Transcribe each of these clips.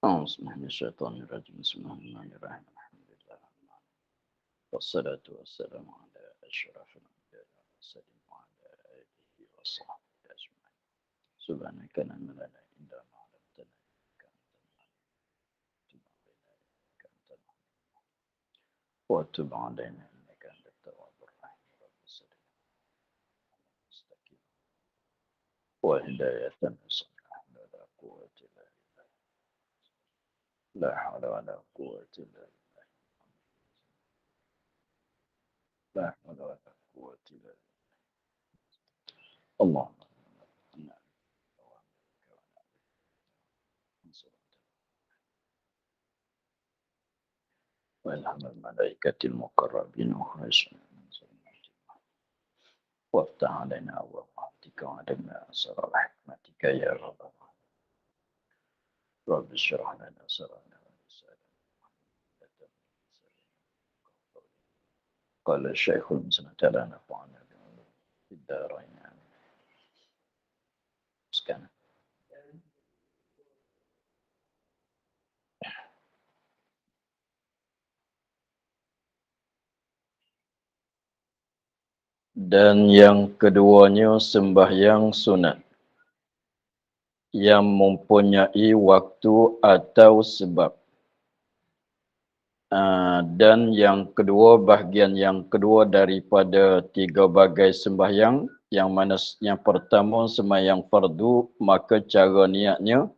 أعوذ بالله من الشيطان الرجيم بسم الله الرحمن الرحيم الحمد لله والصلاة والسلام على أشرف الأنبياء والمرسلين وعلى آله وصحبه أجمعين سبحانك لا علم لنا إلا ما علمتنا إنك أنت العليم تب علينا إنك أنت العليم وتب علينا إنك أنت التواب الرحيم رب صل مستقيم وهداية نصيحة لا قوة إلا بالله لا حول ولا قوة إلا بالله لا حول ولا قوة إلا بالله اللهم والهم الملائكة المقربين وخرجنا من ظلمات وافتح علينا أبواب رحمتك وعلمنا أسرار حكمتك يا رب العالمين رب اشرح لنا صدرنا ولسانا قال الشيخ المسند لا نفعنا بعلوم في الدارين آمين مسكنا dan yang keduanya sembahyang sunat yang mempunyai waktu atau sebab. Dan yang kedua, bahagian yang kedua daripada tiga bagai sembahyang, yang mana yang pertama sembahyang fardu, maka cara niatnya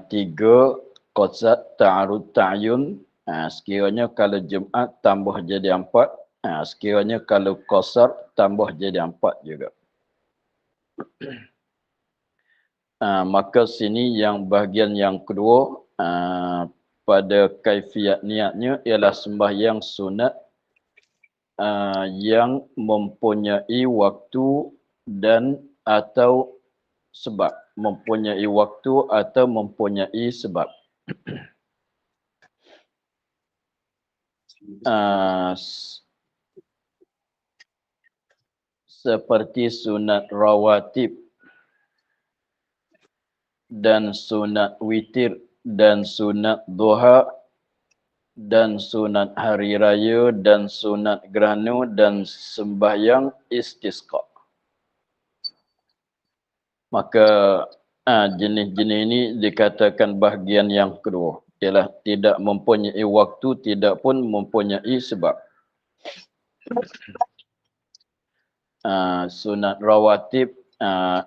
tiga qasad ta'arud ta'yun. Sekiranya kalau Jumaat tambah jadi 4, sekiranya kalau qasar tambah jadi 4 juga. Maka sini yang bahagian yang kedua pada kaifiat niatnya ialah sembahyang sunat yang mempunyai waktu dan atau sebab. Mempunyai waktu atau mempunyai sebab. Seperti sunat rawatib dan sunat witir dan sunat duha dan sunat hari raya dan sunat gerhana dan sembahyang istisqa. Maka jenis-jenis ini dikatakan bahagian yang kedua. Ialah tidak mempunyai waktu, tidak pun mempunyai sebab. Sunat rawatib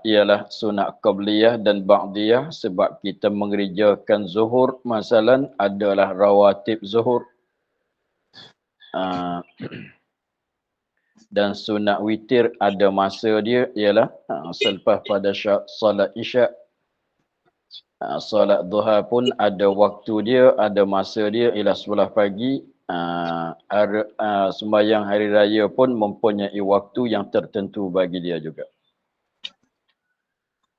ialah sunat qabliyah dan ba'diyah, sebab kita mengerjakan zuhur masalan adalah rawatib zuhur. Dan sunat witir ada masa dia ialah selepas pada solat isyak. Solat duha pun ada waktu dia, ada masa dia ialah 11 pagi. Sembahyang hari raya pun mempunyai waktu yang tertentu bagi dia juga.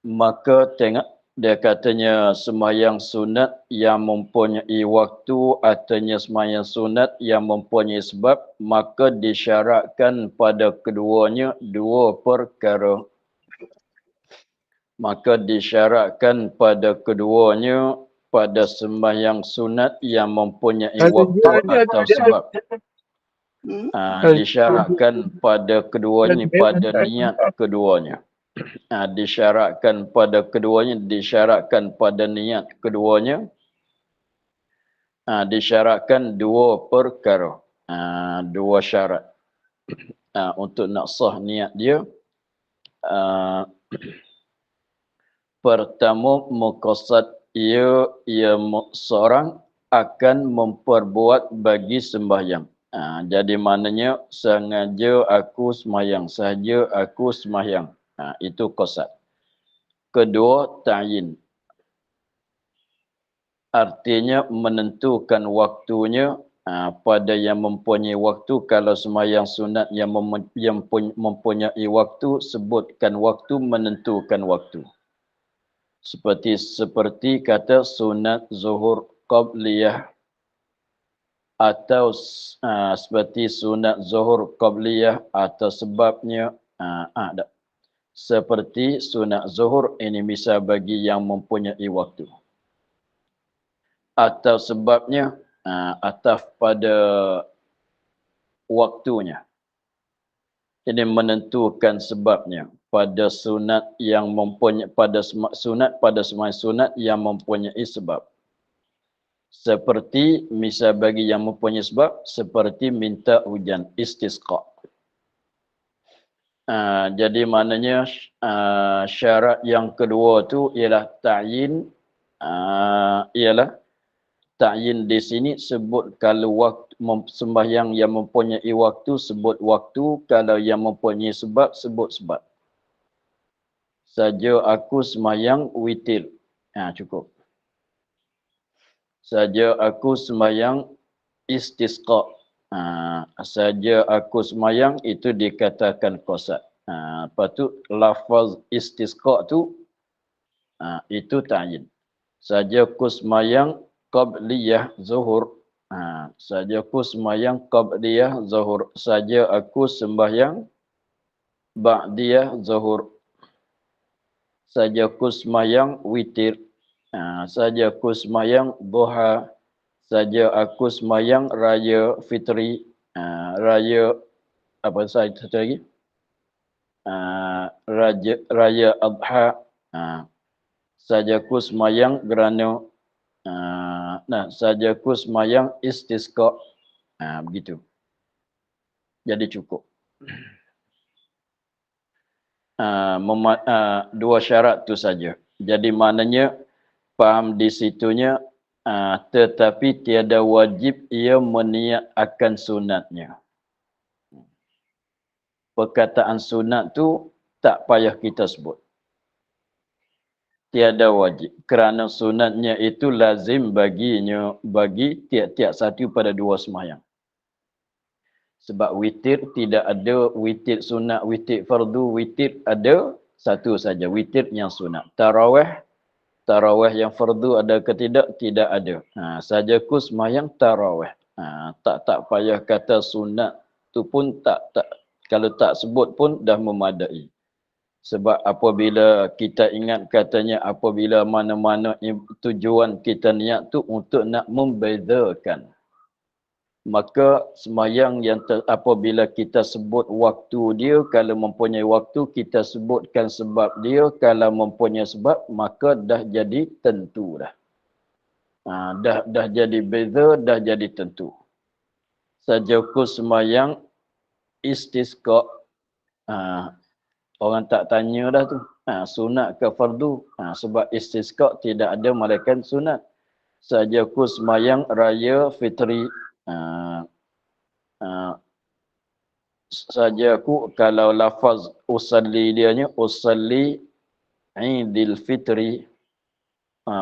Maka tengok dia katanya sembahyang sunat yang mempunyai waktu, artinya sembahyang sunat yang mempunyai sebab, maka disyaratkan pada keduanya dua perkara. Maka disyaratkan pada keduanya pada sembahyang sunat yang mempunyai waktu atau sebab. Disyaratkan pada keduanya, pada niat keduanya. Disyaratkan pada keduanya, disyaratkan pada niat keduanya, disyaratkan dua perkara, dua syarat untuk nak sah niat dia. Pertama, muqassad ia seorang akan memperbuat bagi sembahyang. Jadi maknanya sengaja aku sembahyang, sahaja aku sembahyang. Itu qasad. Kedua, ta'yin. Artinya menentukan waktunya pada yang mempunyai waktu. Kalau sembahyang sunat yang mempunyai waktu, sebutkan waktu, menentukan waktu. Seperti kata sunat zuhur qabliyah, atau seperti sunat zuhur qabliyah atau sebabnya. Seperti sunat zuhur ini bisa bagi yang mempunyai waktu. atau sebabnya ataf pada waktunya. Ini menentukan sebabnya pada sunat yang mempunyai pada semua sunat yang mempunyai sebab. Seperti misal bagi yang mempunyai sebab seperti minta hujan istisqa. Jadi maknanya syarat yang kedua tu ialah ta'yin ialah ta'yin di sini sebut kalau waktu sembahyang yang mempunyai waktu sebut waktu, kalau yang mempunyai sebab sebut sebab. Saja aku sembahyang witir. Cukup. Saja aku sembahyang istisqa. Saja aku sembahyang itu dikatakan qasad. Lepas tu lafaz istisqa tu itu ta'yin. Saja aku sembahyang qabliyah zuhur. Saja aku sembahyang qabliyah zuhur. Saja aku sembahyang ba'diyah zuhur. Saja aku sembahyang witir. Saja aku sembahyang duha. Saja aku sembahyang raya fitri. Raya apa satu lagi? Raya adha. Saja aku sembahyang gerhana. Saja aku sembahyang istisqa. Begitu. Jadi cukup. Dua syarat tu saja. Jadi maknanya faham di situnya tetapi tiada wajib ia meniat akan sunatnya. Perkataan sunat tu tak payah kita sebut. Tiada wajib. Kerana sunatnya itu lazim bagi tiap-tiap satu pada dua sembahyang. Sebab witir tidak ada witir sunat, witir fardu, witir ada satu saja. Witir yang sunat. Tarawih yang fardu ada ke tidak? Tidak ada. Sajaku sembahyang tarawih. Tak payah kata sunat tu pun tak. Kalau tak sebut pun dah memadai. Sebab apabila kita ingat katanya apabila mana-mana tujuan kita niat tu untuk nak membezakan. Maka sembahyang yang apabila kita sebut waktu dia, kalau mempunyai waktu kita sebutkan sebab dia, kalau mempunyai sebab maka dah jadi tentu dah. Dah jadi beza, dah jadi tentu. Sajaku sembahyang istisqa. Orang tak tanya dah tu. Sunat ke fardu? Sebab istisqa tidak ada malaikat sunat. Sajaku sembahyang raya fitri. Saja aku kalau lafaz usalli dia nya usalli idil fitri.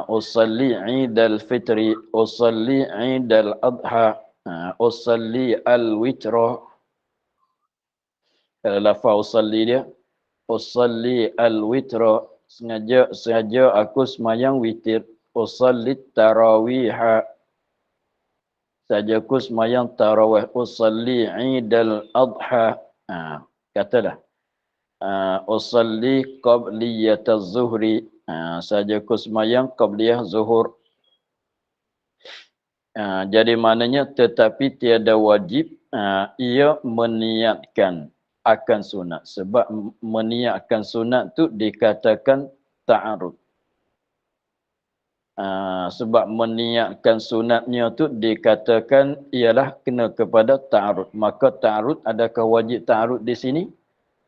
Usalli idal fitri. Usalli idal adha. Usalli al-witra. Kalau lafaz usalli dia usalli al-witra, sengaja aku sembahyang witir. Usalli tarawiha, saja aku sembahyang tarawih. Usalli idal adha, katalah. Usalli qabliyataz zuhri, saja aku sembahyang qabliyah zuhur. Jadi maknanya tetapi tiada wajib ia meniatkan akan sunat. Sebab meniatkan sunat tu dikatakan ta'arud. Sebab meniatkan sunatnya tu dikatakan ialah kena kepada ta'arud. Maka ta'arud, adakah wajib ta'arud di sini?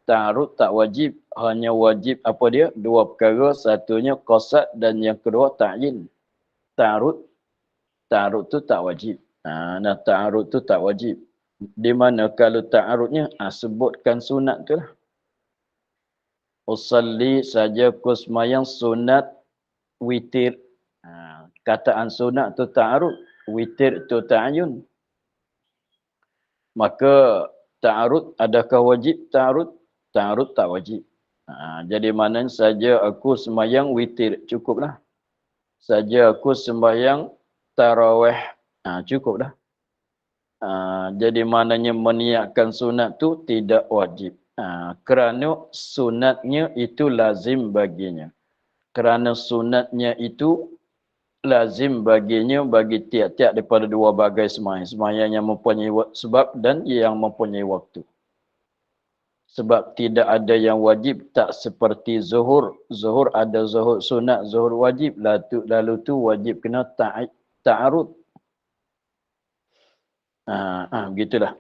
Ta'arud tak wajib. Hanya wajib apa dia? Dua perkara. Satunya qasad dan yang kedua ta'yin. Ta'arud tu tak wajib. Ta'arud tu tak wajib. Di mana kalau ta'arudnya sebutkan sunat tu lah. Usalli saja ku sembahyang sunat witir. Kataan sunat tu ta'arud, witir tu ta'ayun. Maka ta'arud adakah wajib ta'arud? Ta'arud tak wajib. Jadi maknanya saja aku sembahyang witir, cukuplah. Saja aku sembahyang tarawih, cukuplah. Jadi maknanya meniatkan sunat tu tidak wajib. Kerana sunatnya itu lazim baginya. Kerana sunatnya itu lazim baginya bagi tiap-tiap daripada dua bagai sembahyang. Sembahyang yang mempunyai sebab dan yang mempunyai waktu. Sebab tidak ada yang wajib, tak seperti zuhur. Zuhur ada zuhur sunat, zuhur wajib. Lalu tu wajib kena ta'arud. Begitulah.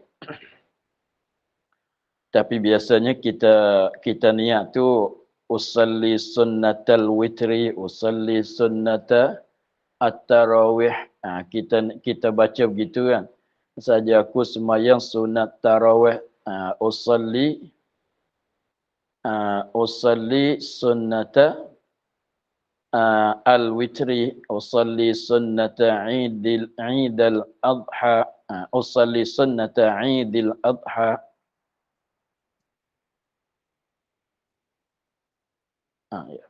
Tapi biasanya kita niat tu usalli sunnatal witri, usalli sunnata at-tarawih. Kita baca begitu kan. Saja aku sembahyang sunat tarawih, usalli sunnata al-witri, usalli sunnata Eidil Adha, usalli sunnata Eidil Adha. Ya.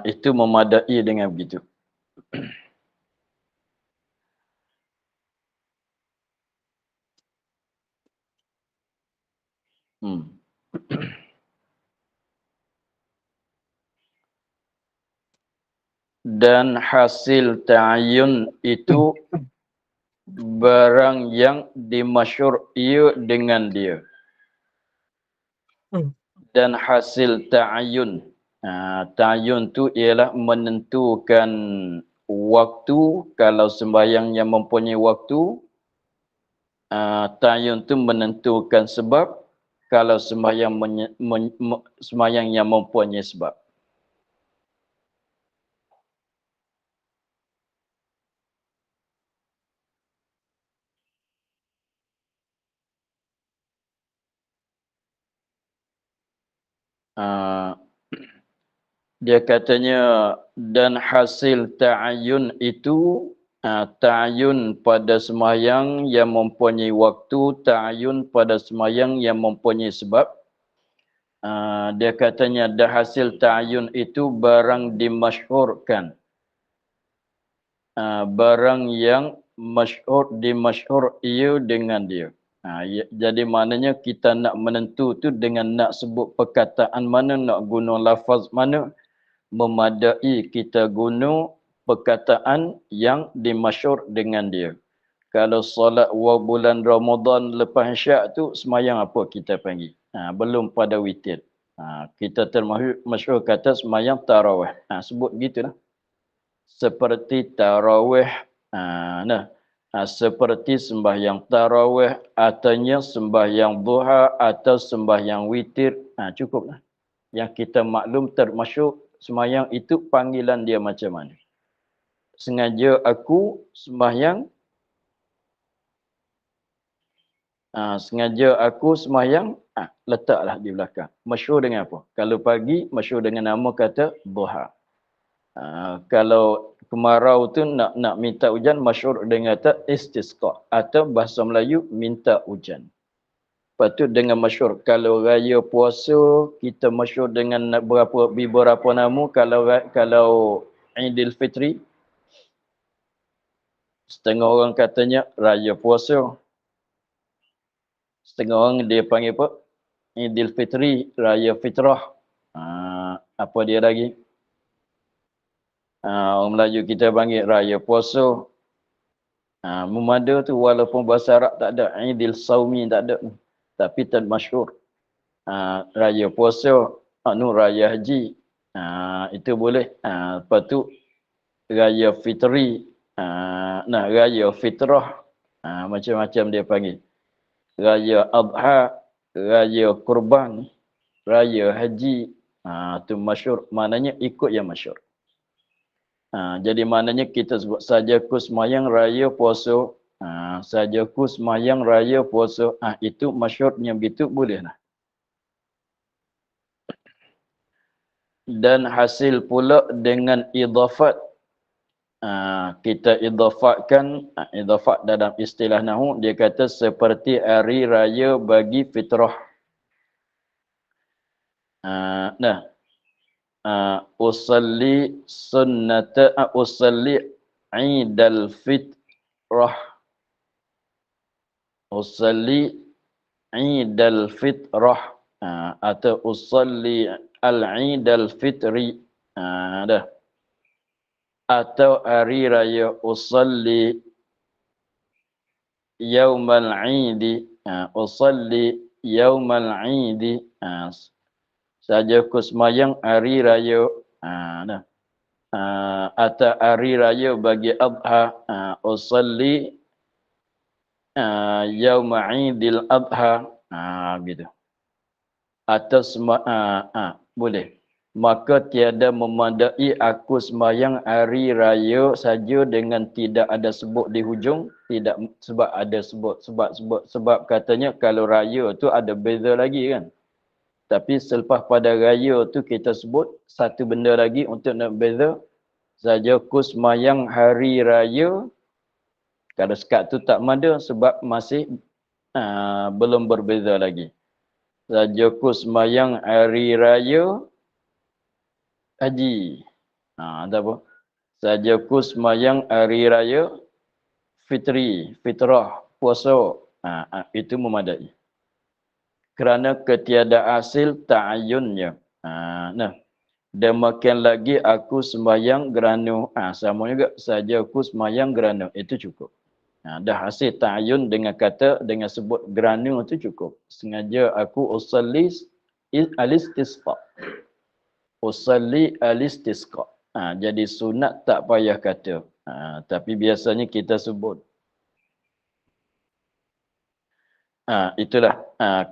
Itu memadai dengan begitu. Dan hasil ta'ayun itu barang yang dimasyhur ia dengan dia. Dan hasil ta'ayun. Ta'ayun tu ialah menentukan waktu. Kalau sembahyang yang mempunyai waktu, ta'ayun tu menentukan sebab. Kalau sembahyang yang mempunyai sebab. Dia katanya dan hasil ta'ayun itu ta'ayun pada sembahyang yang mempunyai waktu, ta'ayun pada sembahyang yang mempunyai sebab. Dia katanya dan hasil ta'ayun itu barang dimasyhurkan. Barang yang dimasyhur ia dengan dia. Jadi maknanya kita nak menentu tu dengan nak sebut perkataan mana, nak guna lafaz mana, memadai kita guna perkataan yang dimasyhur dengan dia. Kalau solat bulan Ramadan lepas Isyak tu sembahyang apa kita panggil? Belum pada witir. Kita termasyhur kata sembahyang tarawih. Sebut gitulah. Seperti tarawih. Seperti sembahyang tarawih, ataunya sembahyang duha atau sembahyang witir. Cukuplah. Yang kita maklum termasyhur sembahyang itu panggilan dia macam mana. Sengaja aku sembahyang. Sengaja aku sembahyang. Letaklah di belakang. Masyhur dengan apa? Kalau pagi, masyhur dengan nama kata duha. Kalau kemarau tu nak minta hujan, masyhur dengan kata istisqa. Atau bahasa Melayu, minta hujan. Lepas tu dengan masyhur. Kalau raya puasa, kita masyhur dengan beberapa nama. Kalau Aidil Fitri, setengah orang katanya raya puasa. Setengah orang dia panggil apa? Aidil Fitri, raya fitrah. Apa dia lagi? Orang Melayu kita panggil raya puasa. Memada tu walaupun bahasa Arab tak ada. Aidil Saumi tak ada. Tapi termasyhur. Raya puasa, raya haji. Itu boleh. Lepas tu raya fitri. Raya fitrah. Macam-macam dia panggil. Raya adha, raya kurban, raya haji. Itu masyhur. Maknanya ikut yang masyhur. Jadi maknanya kita sebut sajaku sembahyang raya puasa. Sajaku sembahyang raya puasa. Itu masyhurnya begitu bolehlah. Dan hasil pula dengan idafat. Kita idafatkan, idafat dalam istilah nahwu, dia kata seperti hari raya bagi fitrah. usalli sunnata usalli Idul Fitrah. Usalli Idul Fitrah atau usalli al-Idul Fitri. Dah. Atau hari raya usalli yaumal Idi. Usalli yaumal Idi. Saja ku sembahyang hari raya. Dah. Atau hari raya bagi Adha. Usalli yauma Idil Adha. Gitu. Atau boleh. Maka tiada memadai aku sembahyang hari raya saja dengan tidak ada sebut di hujung, tidak sebab ada sebab katanya kalau raya tu ada beza lagi kan. Tapi selepas pada raya tu kita sebut satu benda lagi untuk nak beza, saja aku sembahyang hari raya. Kalau sekat tu tak ada sebab masih belum berbeza lagi. Saja aku sembahyang hari raya haji. Tak apa. Saja aku sembahyang hari raya fitri, fitrah, puasa. Itu memadai. Kerana ketiada hasil ta'ayunnya. Nah, demikian lagi aku sembahyang geranu. Sama juga. Saja aku sembahyang geranu. Itu cukup. Dah hasil ta'ayun dengan kata, dengan sebut geranu itu cukup. Sengaja aku usalli al-istisqa. Usalli al-istisqa. Jadi sunat tak payah kata. Tapi biasanya kita sebut. Itulah.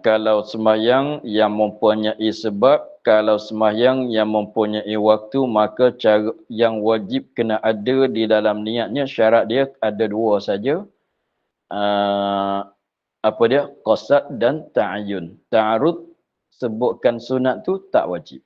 Kalau sembahyang yang mempunyai sebab, kalau sembahyang yang mempunyai waktu, maka cara yang wajib kena ada di dalam niatnya, syarat dia ada dua saja. Apa dia? Qasad dan ta'ayun. Ta'arud sebutkan sunat tu tak wajib.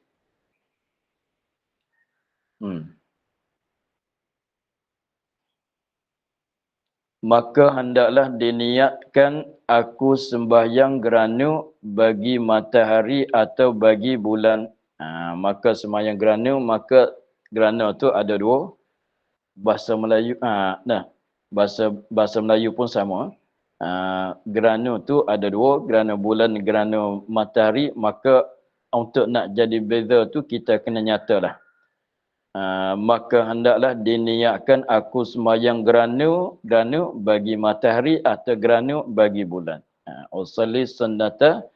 Maka hendaklah diniatkan aku sembahyang gerhana bagi matahari atau bagi bulan. Maka sembahyang gerhana, maka gerhana tu ada dua. Bahasa Melayu, bahasa Melayu pun sama. Gerhana tu ada dua, gerhana bulan, gerhana matahari. Maka untuk nak jadi beza tu kita kena nyatalah. Maka hendaklah diniatkan aku sembahyang gerhana bagi matahari atau gerhana bagi bulan. Usalli sunnata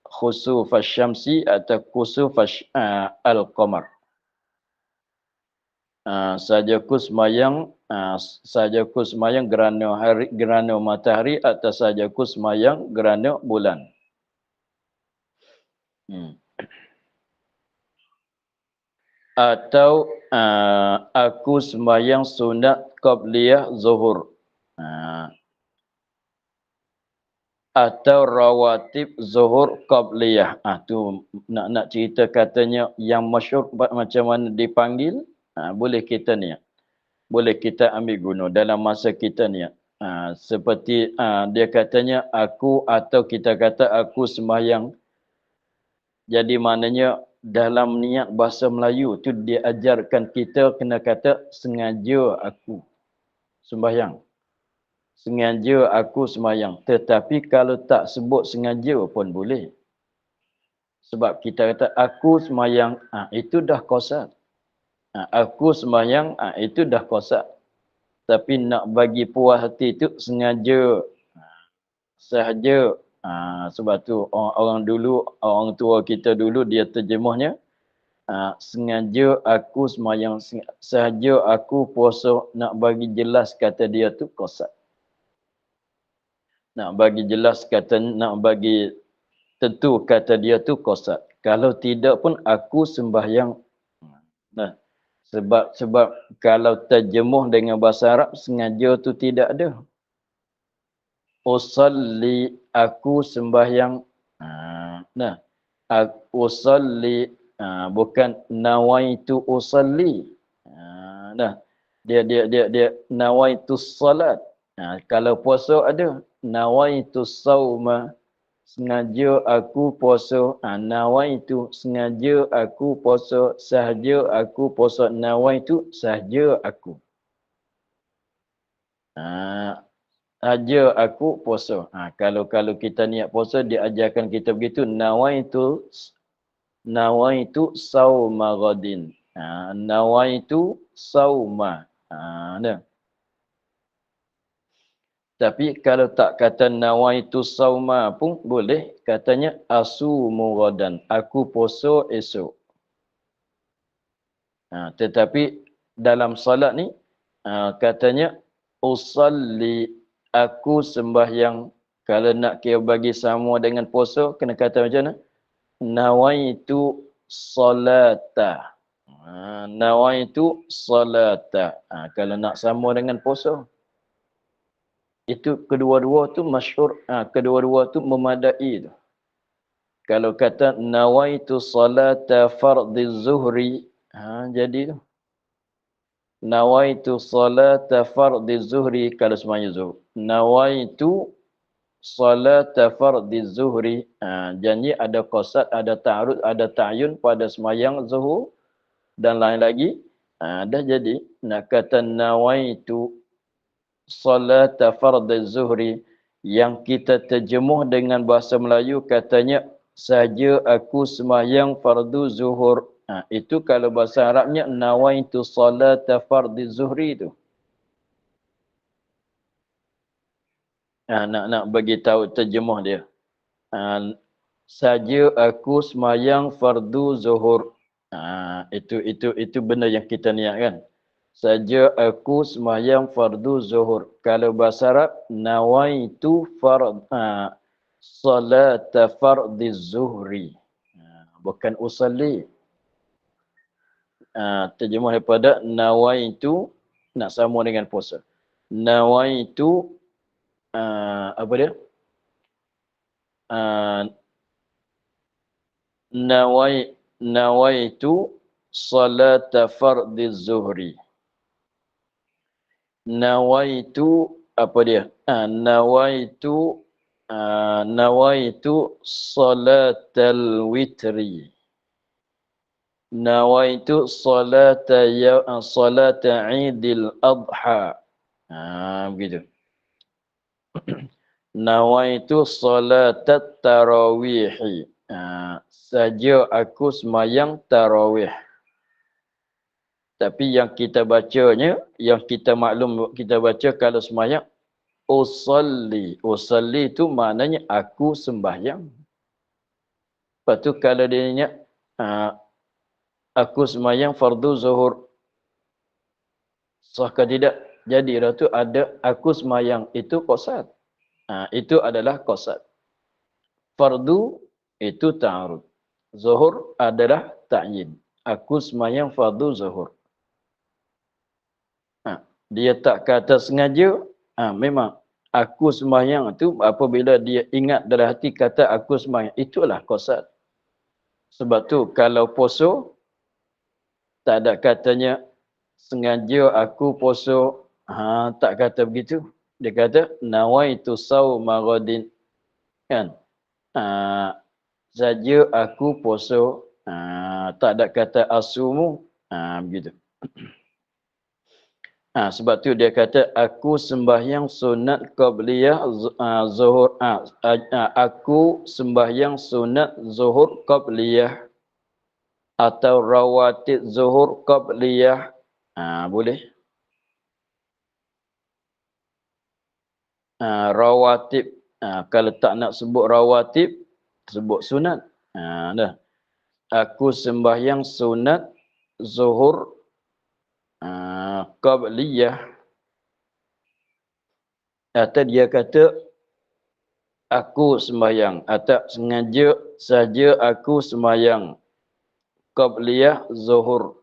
khusuf asy-syamsi atau khusuf al-qamar. Sajaku sembahyang gerhana matahari atau sajaku sembahyang gerhana bulan. Atau aku sembahyang sunat qabliyah zuhur. Atau rawatib zuhur qabliyah. Tu nak cerita katanya yang masyhur macam mana dipanggil, boleh kita niat. Boleh kita ambil guna dalam masa kita niat. Seperti dia katanya aku, atau kita kata aku sembahyang. Jadi maknanya dalam niat bahasa Melayu tu dia ajarkan kita kena kata sengaja aku sembahyang. Sengaja aku sembahyang. Tetapi kalau tak sebut sengaja pun boleh. Sebab kita kata aku sembahyang, itu dah qasad. Aku sembahyang, itu dah qasad. Tapi nak bagi puas hati itu sengaja sahaja. Sebab tu orang dulu, orang tua kita dulu dia terjemahnya sengaja aku sembahyang, sahaja aku puasa. Nak bagi jelas kata dia tu qasad. Nak bagi jelas kata, nak bagi tentu kata dia tu qasad. Kalau tidak pun aku sembahyang. Sebab kalau terjemuh dengan bahasa Arab sengaja tu tidak ada. Usalli aku sembahyang. Usalli bukan nawaitu usalli. Dia nawaitu salat. Kalau puasa ada nawaitu sauma sengaja aku puasa. Nawaitu, sengaja aku puasa. Sahaja aku puasa. Nawaitu, sahaja aku. Sahaja aku puasa. Kalau kita niat puasa, dia ajarkan kita begitu. Nawaitu sauma ghadin. Nawaitu sauma. Dah. Tapi kalau tak kata nawaitu sauma pun boleh. Katanya asumu ghadan. Aku puasa esok. Tetapi dalam salat ni katanya usalli, aku sembahyang. Kalau nak kira bagi sama dengan puasa, kena kata macam mana? Nawaitu salata. Nawaitu salata. Kalau nak sama dengan puasa. Itu kedua-dua tu masyhur, kedua-dua tu memadai tu. Kalau kata nawaitu salata fardhi zuhri, jadi tu. Nawaitu salata fardhi zuhri, kalau semuanya zuhur. Nawaitu salata fardhi zuhri, janji ada qasad, ada ta'arud, ada ta'yun pada sembahyang zuhur dan lain lagi. Dah jadi nak kata nawaitu salata fardhi zuhri, yang kita terjemuh dengan bahasa Melayu katanya saja aku sembahyang fardu zuhur. Itu kalau bahasa Arabnya nawaitu salata fardhi zuhri tu. Nak bagi tahu terjemuh dia. Saja aku sembahyang fardu zuhur. Itu benda yang kita niatkan. Saja aku sembahyang fardu zuhur. Kalau bahasa Arab, nawaitu salata fardhi zuhri. Bukan usalli. Terjemah daripada nawaitu, nak sama dengan puasa. Nawaitu, apa dia? Nawaitu salata fardhi zuhri. Nawaitu apa dia? Nawaitu salatal witri. Nawaitu salata Idil Adha. Begitu. Nawaitu salatat tarawihi. Saja aku sembahyang tarawih. Tapi yang kita bacanya, yang kita maklum kita baca kalau sembahyang, usalli. Usalli itu maknanya aku sembahyang. Lepas tu kalau dia ingat, aku sembahyang fardu zuhur. Sahkah tidak? Jadi dah tu ada aku sembahyang. Itu qasad. Itu adalah qasad. Fardu itu ta'arud. Zuhur adalah ta'yin. Aku sembahyang fardu zuhur. Dia tak kata sengaja, memang aku sembahyang tu apabila dia ingat dalam hati kata aku sembahyang, itulah qasad. Sebab tu kalau puasa tak ada katanya sengaja aku puasa, tak kata begitu. Dia kata nawaitu sauma ghadin, kan? Saja aku puasa, tak ada kata asumu, begitu. Sebab tu dia kata aku sembahyang sunat qabliyah zuhur. Aku sembahyang sunat zuhur qabliyah atau rawatib zuhur qabliyah. Boleh. Rawatib. Kalau tak nak sebut rawatib, sebut sunat. Dah. Aku sembahyang sunat zuhur qabliyah. Atau dia kata aku sembahyang. Atau sengaja saja aku sembahyang qabliyah zuhur.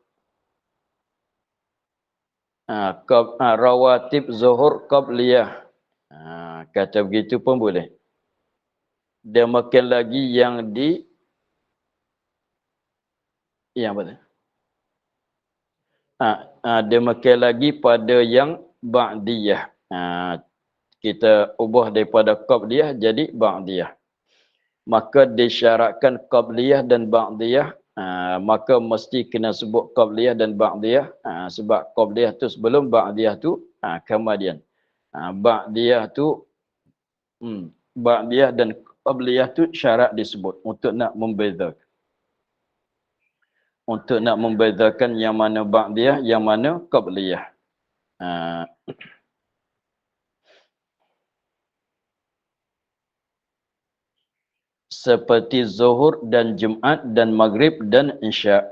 Rawatib zuhur qabliyah. Kata begitu pun boleh. Dia makin lagi yang yang apa tu? Dia makin lagi pada yang ba'diyah. Kita ubah daripada qabliyah jadi ba'diyah. maka disyaratkan qabliyah dan ba'diyah. Maka mesti kena sebut qabliyah dan ba'diyah, sebab qabliyah tu sebelum, ba'diyah tu kemudian. Ba'diyah tu ba'diyah dan qabliyah tu syarat disebut untuk nak membezakan. Untuk nak membezakan yang mana ba'diyah, yang mana qabliyah. Seperti zuhur dan Jumaat dan Maghrib dan Isya.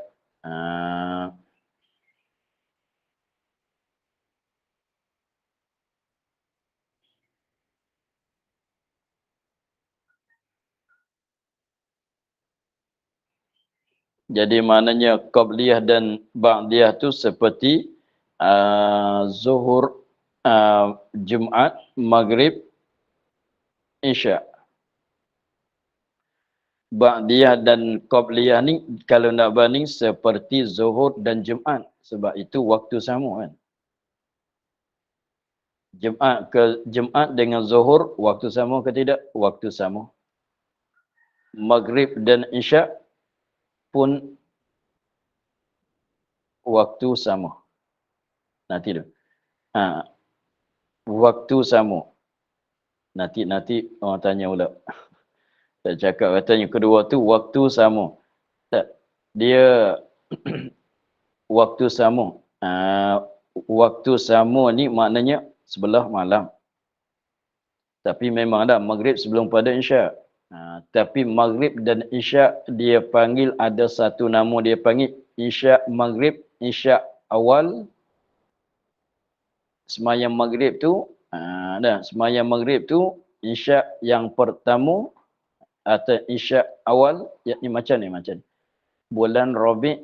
Jadi maknanya qabliyah dan ba'diyah tu seperti zuhur, Jumaat, Maghrib, Isya. Ba'diyah dan qabliyah ni kalau nak banding seperti zuhur dan Jumaat, sebab itu waktu sama kan. Jumaat dengan zuhur waktu sama ke tidak? Waktu sama. Maghrib dan Isya pun waktu sama. Nanti tu. Waktu sama. Nanti orang tanya pula. Tak cakap katanya kedua tu waktu sama. Tak. Dia waktu sama. Waktu sama ni maknanya sebelah malam. Tapi memang dah Maghrib sebelum pada Isya. Tapi Maghrib dan Isya dia panggil, ada satu nama dia panggil Isya Maghrib, Isya awal. Semayang Maghrib tu, semayang Maghrib tu Isya yang pertama atau Isya awal, ni macam ni. Bulan Rabi'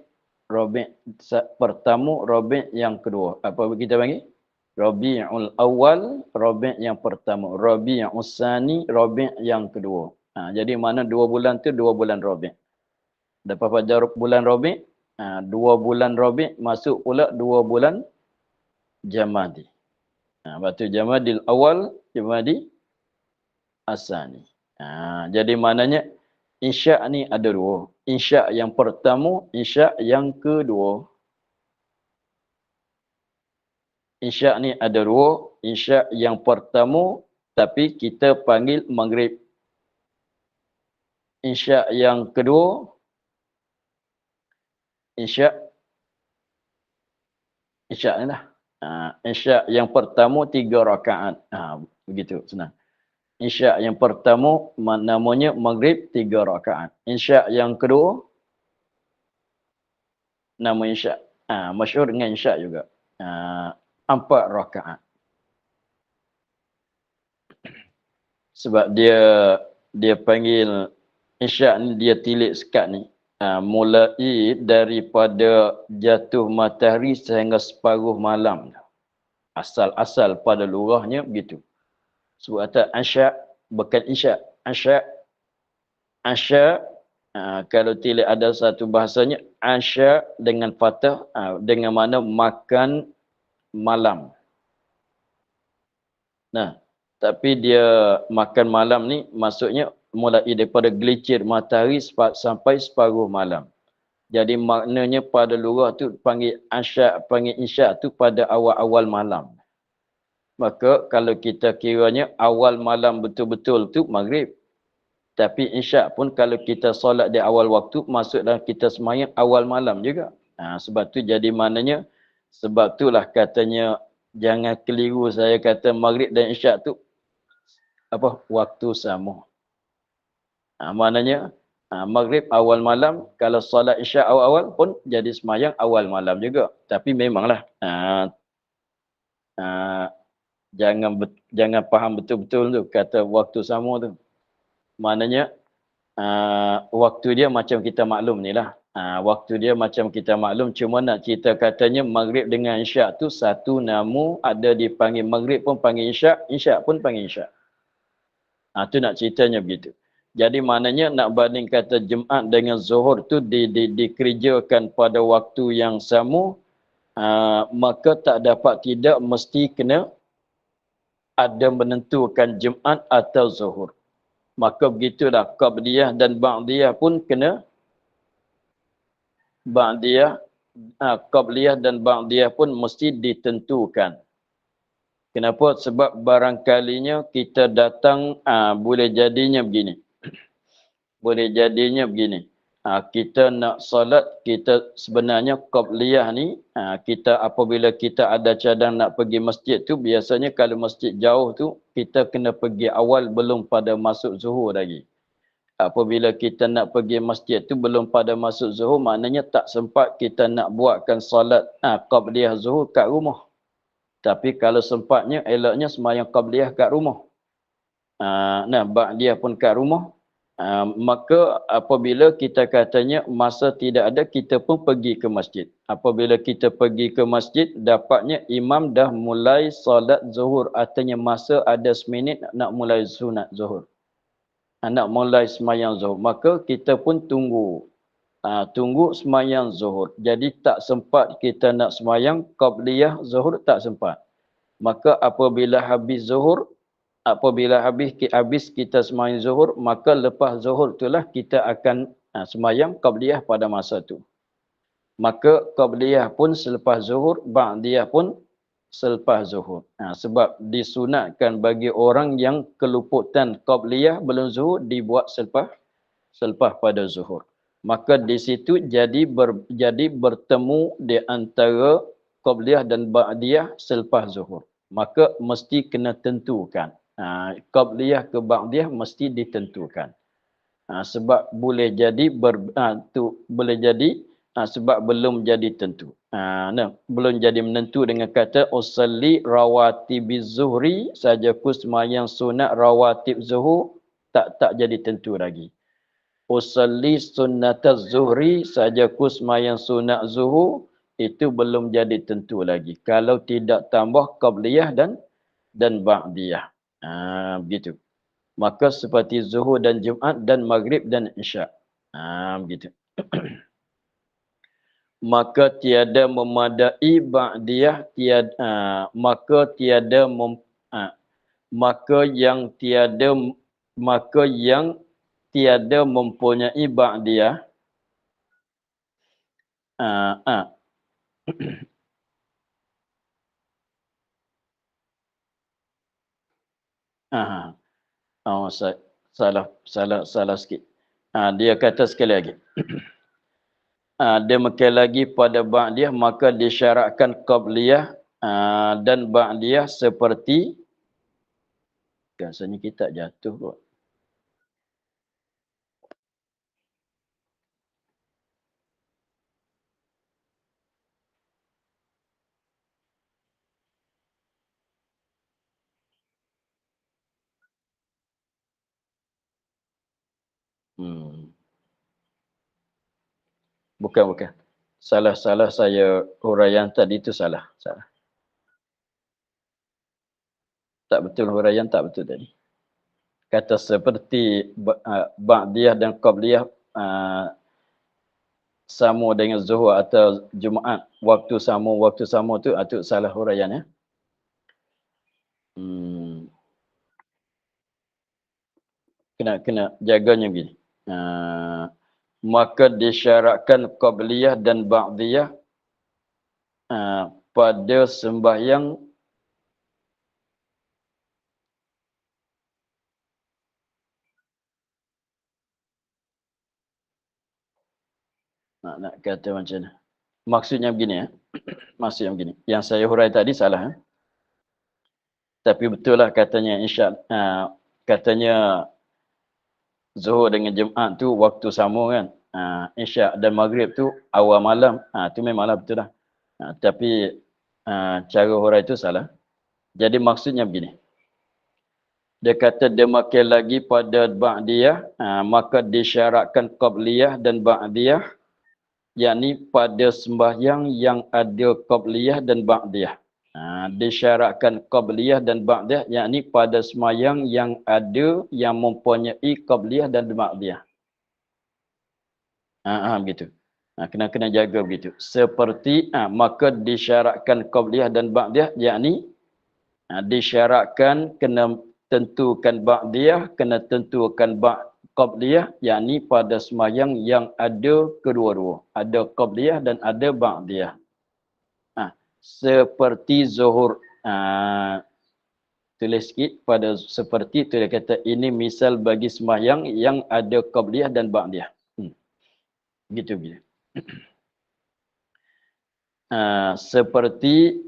pertama, Rabi' yang kedua. Apa kita panggil? Rabi'ul awal, Rabi' yang pertama. Rabi'ul sani, Rabi' yang kedua. Jadi mana 2 bulan tu 2 bulan Rabi'. Lepas pada bulan Rabi', 2 bulan Rabi' masuk pula 2 bulan Jamadi. Lepas tu Jamadil awal, Jamadi asani. Jadi maknanya Isya ni ada 2. Isya yang pertama, Isya yang kedua. Isya ni ada 2. Isya yang pertama tapi kita panggil Maghrib. Isya yang kedua, Isya ni lah. Isya yang pertama 3 rakaat. Begitu senang. Isya yang pertama namanya Maghrib 3 rakaat. Isya yang kedua nama Isya. Masyhur dengan Isya juga. 4 rakaat. Sebab dia panggil Isya ni, dia tilik sekat ni. Mulai daripada jatuh matahari sehingga separuh malam. Asal pada lurahnya begitu. Sebab kata Asya, bukan Isya. Asya, kalau tilik ada satu bahasanya, Asya dengan fathah, dengan mana makan malam. Tapi dia makan malam ni maksudnya mulai daripada gelincir matahari sampai separuh malam. Jadi maknanya pada lurah tu panggil Isya tu pada awal-awal malam. Maka kalau kita kiranya awal malam betul-betul tu Maghrib. Tapi Isya pun kalau kita solat di awal waktu, masuk dalam kita semayang awal malam juga. Sebab tu jadi maknanya, sebab itulah katanya jangan keliru saya kata Maghrib dan Isya tu waktu sama. Maknanya Maghrib awal malam, kalau solat Isya awal-awal pun jadi semayang awal malam juga. Tapi memanglah jangan faham betul-betul tu kata waktu sama tu. Maknanya waktu dia macam kita maklum ni lah. Waktu dia macam kita maklum, cuma nak cerita katanya Maghrib dengan Isya tu satu nama, ada dipanggil Maghrib pun panggil Isya, Isya pun panggil Isya. Tu nak ceritanya begitu. Jadi maknanya nak banding kata Jumaat dengan Zuhur tu dikerjakan pada waktu yang sama, maka tak dapat tidak mesti kena ada menentukan Jumaat atau Zuhur. Maka begitulah qabliyah dan ba'diyah pun kena ba'diyah, qabliyah dan ba'diyah pun mesti ditentukan. Kenapa? Sebab barangkalinya kita datang, boleh jadinya begini. Boleh jadinya begini. Kita nak solat, kita sebenarnya qabliyah ni, kita apabila kita ada cadang nak pergi masjid tu, biasanya kalau masjid jauh tu, kita kena pergi awal belum pada masuk zuhur lagi. Apabila kita nak pergi masjid tu belum pada masuk zuhur, maknanya tak sempat kita nak buatkan solat qabliyah zuhur kat rumah. Tapi kalau sempatnya, eloknya sembahyang qabliyah kat rumah. Ba'diyah pun kat rumah. Maka apabila kita katanya masa tidak ada, kita pun pergi ke masjid. Apabila kita pergi ke masjid, dapatnya imam dah mulai solat zuhur. Artinya masa ada seminit nak mulai sunat zuhur. Nak mulai sembahyang zuhur. Maka kita pun tunggu. Tunggu sembahyang zuhur. Jadi tak sempat kita nak sembahyang qabliyah zuhur, tak sempat. Maka apabila habis zuhur, apabila habis kita sembahyang zuhur, maka lepas zuhur itulah kita akan sembahyang qabliyah pada masa tu. Maka qabliyah pun selepas zuhur, ba'diyah pun selepas zuhur. Sebab disunatkan bagi orang yang keluputan qabliyah belum zuhur dibuat selepas pada zuhur. Maka di situ jadi bertemu di antara qabliyah dan ba'diyah selepas zuhur. Maka mesti kena tentukan. Qabliyah ke ba'diyah mesti ditentukan. Sebab boleh jadi boleh jadi sebab belum jadi tentu. Belum jadi menentu dengan kata usalli rawatibiz zuhri, sajaku sembahyang sunat rawatib zuhur, tak jadi tentu lagi. Usalli sunnataz zuhri, sajaku sembahyang sunat zuhur, itu belum jadi tentu lagi. Kalau tidak tambah qabliyah dan ba'diyah. Begitu. Maka seperti zuhur dan Jumaat dan maghrib dan isyak. Begitu. Maka tiada memadai ba'diyah, maka yang tiada mempunyai ba'diyah, salah sikit. Dia kata sekali lagi. Demikian lagi pada ba'diyah, maka disyaratkan qabliyah dan ba'diyah seperti, rasanya kita jatuh kot. Bukan. Salah saya huraian tadi itu salah. Tak betul huraian, tak betul tadi. Kata seperti ba'diyah dan qabliyah sama dengan zuhur atau Jumaat, waktu sama tu itu salah huraian ya. Kena jaganya begini. Maka disyaratkan qabliyah dan ba'diyah pada sembahyang nak kata macam mana? Maksudnya begini ya. Maksudnya begini. Yang saya hurai tadi salah. Tapi betul lah katanya katanya zuhur dengan Jumaat tu waktu sama kan. Isyak dan maghrib tu awal malam. Tu memanglah betul lah. Tapi cara hurai tu salah. Jadi maksudnya begini. Dia kata demikian lagi pada ba'diyah, maka disyaratkan qabliyah dan ba'diyah, yakni pada sembahyang yang ada qabliyah dan ba'diyah. Disyaratkan qabliyah dan ba'diyah, yakni pada sembahyang yang ada yang mempunyai qabliyah dan ba'diyah. Begitu. Kena jaga begitu. Seperti maka disyaratkan qabliyah dan ba'diyah, yakni disyaratkan kena tentukan ba'diyah, kena tentukan qabliyah, yakni pada sembahyang yang ada kedua-dua. Ada qabliyah dan ada ba'diyah. Seperti zuhur. Tulis sikit pada seperti tu dia kata ini misal bagi sembahyang yang ada qabliyah dan ba'diyah. Gitu. Seperti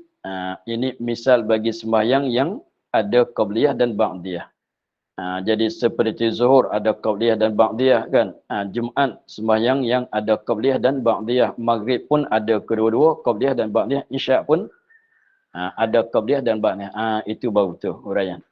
ini misal bagi sembahyang yang ada qabliyah dan ba'diyah. Jadi seperti zuhur ada qabliyah dan ba'diyah kan. Jumaat sembahyang yang ada qabliyah dan ba'diyah. Maghrib pun ada kedua-dua qabliyah dan ba'diyah. Isyak pun ada qabliyah dan ba'diyah. Itu baru tu huraian.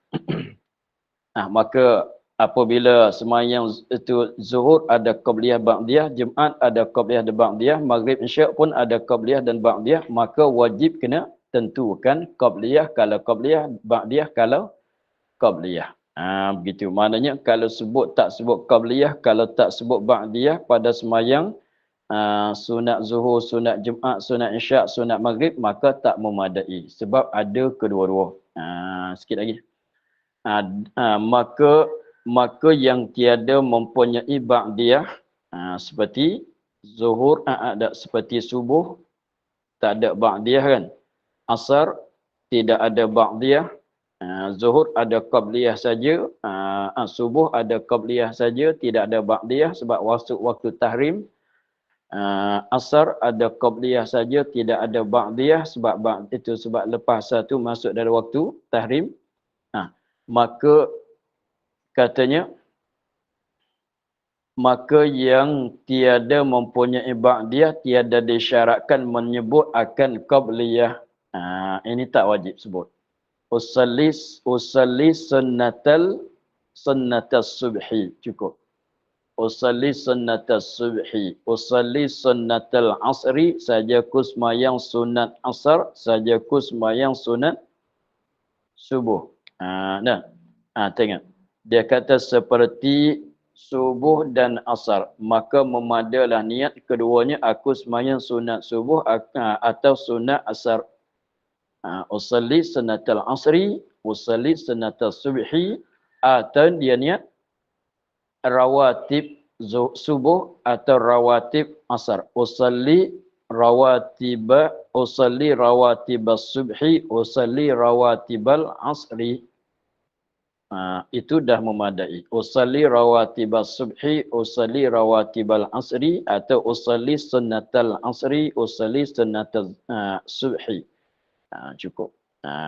Maka apabila sembahyang itu zuhur ada qabliyah ba'diyah, Jumaat ada qabliyah dan ba'diyah, Maghrib Isyak pun ada qabliyah dan ba'diyah, maka wajib kena tentukan qabliyah kalau qabliyah, ba'diyah kalau qabliyah. Begitu. Maknanya kalau tak sebut qabliyah, kalau tak sebut ba'diyah pada sembahyang sunat zuhur, sunat Jumaat, sunat Isyak, sunat Maghrib, maka tak memadai sebab ada kedua-dua. Sikit lagi. Maka yang tiada mempunyai ba'diyah seperti zuhur, seperti subuh tak ada ba'diyah kan. Asar tidak ada ba'diyah. Zuhur ada qabliyah saja. Subuh ada qabliyah saja, tidak ada ba'diyah sebab waktu tahrim. Asar ada qabliyah saja, tidak ada ba'diyah sebab lepas satu masuk dari waktu tahrim. Maka katanya, maka yang tiada mempunyai ba'diyah tiada disyaratkan menyebut akan qabliyah. Ini tak wajib sebut. Usalli sunnatas subhi, cukup. Usalli sunnatas subhi, usalli sunnatal asri, saja ku sembahyang sunat asar, saja ku sembahyang sunat subuh. Tengok. Dia kata seperti subuh dan asar, maka memadalah niat keduanya aku sembahyang sunat subuh atau sunat asar. Usalli sunatal asri, usalli sunatal subhi, atau dia niat rawatib subuh atau rawatib asar. Usalli rawatibas subhi, usalli rawatibal asri. Itu dah memadai. Usalli rawatibas subhi, usalli rawatibal asri, atau usalli sunnatal asri, usalli sunnatal subhi. Cukup.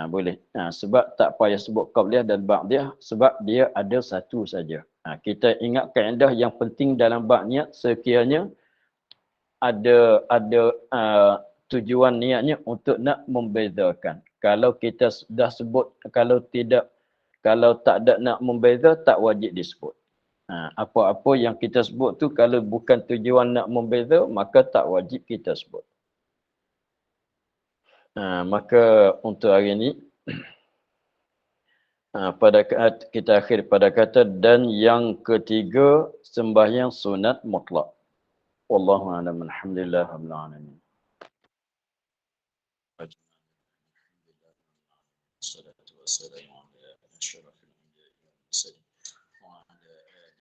Boleh. Sebab tak payah sebut qabliyah dan ba'diyah sebab dia ada satu saja. Kita ingat kaedah yang penting dalam bab niat sekiranya ada tujuan niatnya untuk nak membezakan. Kalau kita dah sebut, kalau tak ada nak membeza, tak wajib disebut. Apa-apa yang kita sebut tu kalau bukan tujuan nak membeza, maka tak wajib kita sebut. Maka untuk hari ini kita akhir pada kata dan yang ketiga sembahyang sunat mutlak. Wallahu a'lam. Alhamdulillah rabbil alamin. Wassalatu wassalamu ala asyrafil anbiya'i wal mursalin wa ala